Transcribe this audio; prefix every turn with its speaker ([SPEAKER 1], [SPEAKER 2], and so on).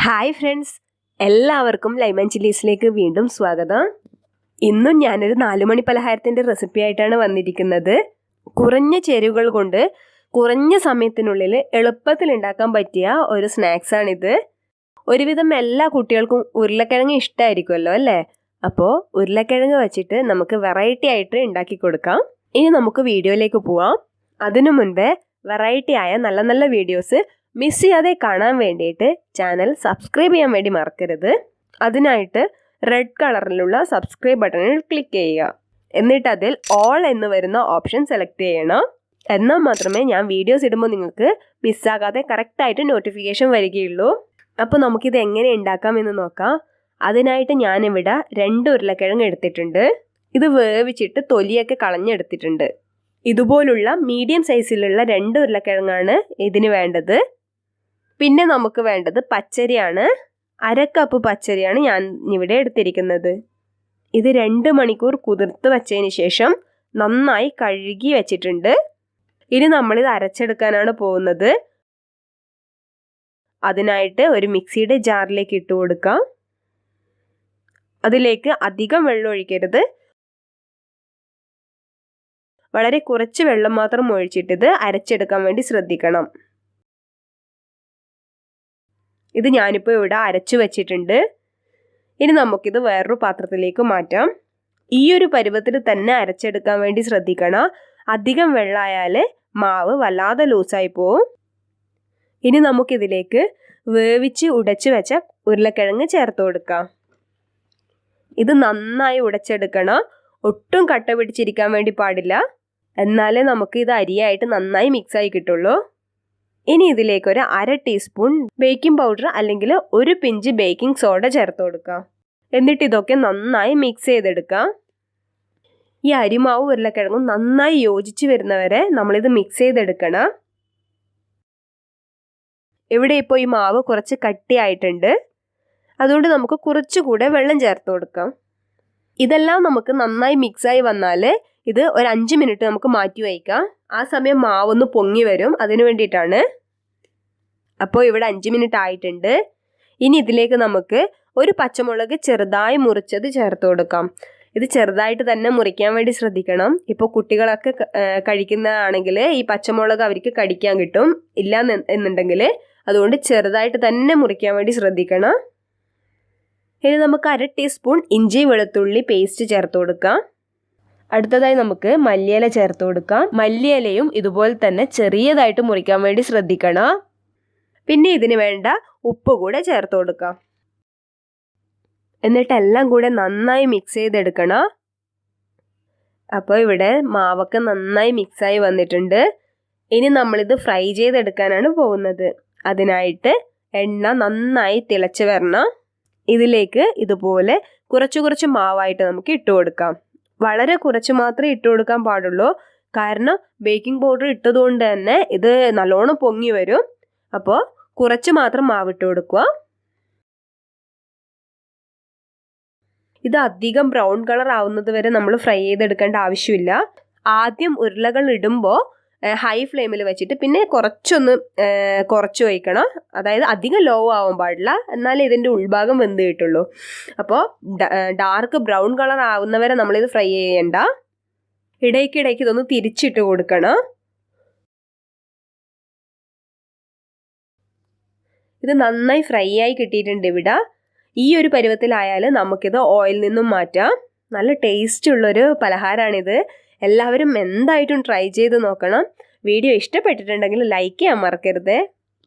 [SPEAKER 1] Hi friends, എല്ലാവർക്കും Lyman ചില്ലീസിലേക്ക് വീണ്ടും സ്വാഗതം. ഇന്നും ഞാനൊരു 4 മണി പലഹാരത്തിൻ്റെ റെസിപ്പി ആയിട്ടാണ് വന്നിരിക്കുന്നത്. കുറഞ്ഞ ചേരുവകൾ കൊണ്ട് കുറഞ്ഞ സമയത്തിനുള്ളിൽ എളുപ്പത്തിൽ ഉണ്ടാക്കാൻ പറ്റിയ ഒരു സ്നാക്സാണിത്. ഒരുവിധം എല്ലാ കുട്ടികൾക്കും ഉരുളക്കിഴങ്ങ് ഇഷ്ടമായിരിക്കുമല്ലോ അല്ലേ? അപ്പോൾ ഉരുളക്കിഴങ്ങ് വെച്ചിട്ട് നമുക്ക് വെറൈറ്റി ആയിട്ട് ഉണ്ടാക്കി കൊടുക്കാം. ഇനി നമുക്ക് വീഡിയോയിലേക്ക് പോവാം. അതിനു മുൻപേ വെറൈറ്റി ആയ നല്ല നല്ല വീഡിയോസ് മിസ് ചെയ്യാതെ കാണാൻ വേണ്ടിയിട്ട് ചാനൽ സബ്സ്ക്രൈബ് ചെയ്യാൻ വേണ്ടി മറക്കരുത്. അതിനായിട്ട് റെഡ് കളറിലുള്ള സബ്സ്ക്രൈബ് ബട്ടണിൽ ക്ലിക്ക് ചെയ്യുക. എന്നിട്ട് അതിൽ ഓൾ എന്ന് വരുന്ന ഓപ്ഷൻ സെലക്ട് ചെയ്യണം. എന്നാൽ മാത്രമേ ഞാൻ വീഡിയോസ് ഇടുമ്പോൾ നിങ്ങൾക്ക് മിസ്സാകാതെ കറക്റ്റായിട്ട് നോട്ടിഫിക്കേഷൻ വരികയുള്ളൂ. അപ്പോൾ നമുക്കിത് എങ്ങനെ ഉണ്ടാക്കാമെന്ന് നോക്കാം. അതിനായിട്ട് ഞാനിവിടെ 2 ഉരുളക്കിഴങ്ങ് എടുത്തിട്ടുണ്ട്. ഇത് വേവിച്ചിട്ട് തൊലിയൊക്കെ കളഞ്ഞെടുത്തിട്ടുണ്ട്. ഇതുപോലുള്ള മീഡിയം സൈസിലുള്ള 2 ഉരുളക്കിഴങ്ങാണ് ഇതിന് വേണ്ടത്. പിന്നെ നമുക്ക് വേണ്ടത് പച്ചരിയാണ്. 1/2 കപ്പ് പച്ചരിയാണ് ഞാൻ ഇവിടെ എടുത്തിരിക്കുന്നത്. ഇത് 2 മണിക്കൂർ കുതിർത്ത് വെച്ചതിന് ശേഷം നന്നായി കഴുകി വെച്ചിട്ടുണ്ട്. ഇനി നമ്മളിത് അരച്ചെടുക്കാനാണ് പോകുന്നത്. അതിനായിട്ട് ഒരു മിക്സിയുടെ ജാറിലേക്ക് ഇട്ട് കൊടുക്കാം. അതിലേക്ക് അധികം വെള്ളം ഒഴിക്കരുത്. വളരെ കുറച്ച് വെള്ളം മാത്രം ഒഴിച്ചിട്ട് അരച്ചെടുക്കാൻ വേണ്ടി ശ്രദ്ധിക്കണം. ഇത് ഞാനിപ്പോൾ ഇവിടെ അരച്ചു വെച്ചിട്ടുണ്ട്. ഇനി നമുക്കിത് വേറൊരു പാത്രത്തിലേക്ക് മാറ്റാം. ഈ ഒരു പരുവത്തിൽ തന്നെ അരച്ചെടുക്കാൻ വേണ്ടി ശ്രദ്ധിക്കണം. അധികം വെള്ളമായാൽ മാവ് വല്ലാതെ ലൂസായി പോവും. ഇനി നമുക്കിതിലേക്ക് വേവിച്ച് ഉടച്ചു വെച്ച ഉരുളക്കിഴങ്ങ് ചേർത്ത് കൊടുക്കാം. ഇത് നന്നായി ഉടച്ചെടുക്കണം. ഒട്ടും കട്ട പിടിച്ചിരിക്കാൻ വേണ്ടി പാടില്ല. എന്നാലേ നമുക്ക് ഇത് അരിയായിട്ട് നന്നായി മിക്സായി കിട്ടുള്ളൂ. ഇനി ഇതിലേക്ക് ഒരു 1/2 ടീസ്പൂൺ ബേക്കിംഗ് പൗഡർ അല്ലെങ്കിൽ 1 പിഞ്ച് ബേക്കിംഗ് സോഡ ചേർത്ത് കൊടുക്കാം. എന്നിട്ട് ഇതൊക്കെ നന്നായി മിക്സ് ചെയ്തെടുക്കാം. ഈ അരിമാവ് ഉരുളക്കിഴങ്ങും നന്നായി യോജിച്ച് വരുന്നവരെ നമ്മളിത് മിക്സ് ചെയ്തെടുക്കണം. ഇവിടെ ഇപ്പോൾ ഈ മാവ് കുറച്ച് കട്ടിയായിട്ടുണ്ട്. അതുകൊണ്ട് നമുക്ക് കുറച്ചുകൂടെ വെള്ളം ചേർത്ത് കൊടുക്കാം. ഇതെല്ലാം നമുക്ക് നന്നായി മിക്സായി വന്നാൽ ഇത് ഒരു 5 മിനിറ്റ് നമുക്ക് മാറ്റി വയ്ക്കാം. ആ സമയം മാവൊന്ന് പൊങ്ങി വരും, അതിനു വേണ്ടിയിട്ടാണ്. അപ്പോൾ ഇവിടെ 5 മിനിറ്റ് ആയിട്ടുണ്ട്. ഇനി ഇതിലേക്ക് നമുക്ക് ഒരു പച്ചമുളക് ചെറുതായി മുറിച്ചത് ചേർത്ത് കൊടുക്കാം. ഇത് ചെറുതായിട്ട് തന്നെ മുറിക്കാൻ വേണ്ടി ശ്രദ്ധിക്കണം. ഇപ്പോൾ കുട്ടികളൊക്കെ കഴിക്കുന്നതാണെങ്കിൽ ഈ പച്ചമുളക് അവർക്ക് കടിക്കാൻ കിട്ടും. ഇല്ല എന്നുണ്ടെങ്കിൽ അതുകൊണ്ട് ചെറുതായിട്ട് തന്നെ മുറിക്കാൻ വേണ്ടി ശ്രദ്ധിക്കണം. ഇനി നമുക്ക് 1/2 ടീസ്പൂൺ ഇഞ്ചി വെളുത്തുള്ളി പേസ്റ്റ് ചേർത്ത് കൊടുക്കാം. അടുത്തതായി നമുക്ക് മല്ലിയില ചേർത്ത് കൊടുക്കാം. മല്ലിയിലയും ഇതുപോലെ തന്നെ ചെറിയതായിട്ട് മുറിക്കാൻ വേണ്ടി ശ്രദ്ധിക്കണം. പിന്നെ ഇതിന് വേണ്ട ഉപ്പ് കൂടെ ചേർത്ത് കൊടുക്കാം. എന്നിട്ട് എല്ലാം കൂടെ നന്നായി മിക്സ് ചെയ്തെടുക്കണം. അപ്പോൾ ഇവിടെ മാവൊക്കെ നന്നായി മിക്സായി വന്നിട്ടുണ്ട്. ഇനി നമ്മളിത് ഫ്രൈ ചെയ്തെടുക്കാനാണ് പോകുന്നത്. അതിനായിട്ട് എണ്ണ നന്നായി തിളച്ച് വരണം. ഇതിലേക്ക് ഇതുപോലെ കുറച്ച് മാവായിട്ട് നമുക്ക് ഇട്ട് കൊടുക്കാം. വളരെ കുറച്ച് മാത്രമേ ഇട്ട് കൊടുക്കാൻ പാടുള്ളൂ. കാരണം ബേക്കിംഗ് പൗഡർ ഇട്ടതുകൊണ്ട് തന്നെ ഇത് നല്ലോണം പൊങ്ങി വരും. അപ്പോൾ കുറച്ച് മാത്രം മാവിട്ട് കൊടുക്കുക. ഇത് അധികം ബ്രൗൺ കളർ ആവുന്നത് വരെ നമ്മൾ ഫ്രൈ ചെയ്തെടുക്കേണ്ട ആവശ്യമില്ല. ആദ്യം ഉരുളകൾ ഇടുമ്പോൾ ഹൈ ഫ്ലെയിമിൽ വെച്ചിട്ട് പിന്നെ കുറച്ച് വയ്ക്കണം. അതായത് അധികം ലോ ആവാൻ പാടില്ല, എന്നാലേ ഇതിൻ്റെ ഉൾഭാഗം വെന്ത് കിട്ടുള്ളൂ. അപ്പോൾ ഡാർക്ക് ബ്രൗൺ കളർ ആവുന്നവരെ നമ്മളിത് ഫ്രൈ ചെയ്യണ്ട. ഇടയ്ക്കിടയ്ക്ക് ഇതൊന്ന് തിരിച്ചിട്ട് കൊടുക്കണം. ഇത് നന്നായി ഫ്രൈ ആയി കിട്ടിയിട്ടുണ്ട്. ഇവിടെ ഈ ഒരു പരുവത്തിലായാൽ നമുക്കിത് ഓയിലിൽ നിന്നും മാറ്റാം. നല്ല ടേസ്റ്റ് ഉള്ളൊരു പലഹാരമാണിത്. എല്ലാവരും എന്തായിട്ടും ട്രൈ ചെയ്ത് നോക്കണം. വീഡിയോ ഇഷ്ടപ്പെട്ടിട്ടുണ്ടെങ്കിൽ ലൈക്ക് ചെയ്യാൻ മറക്കരുത്.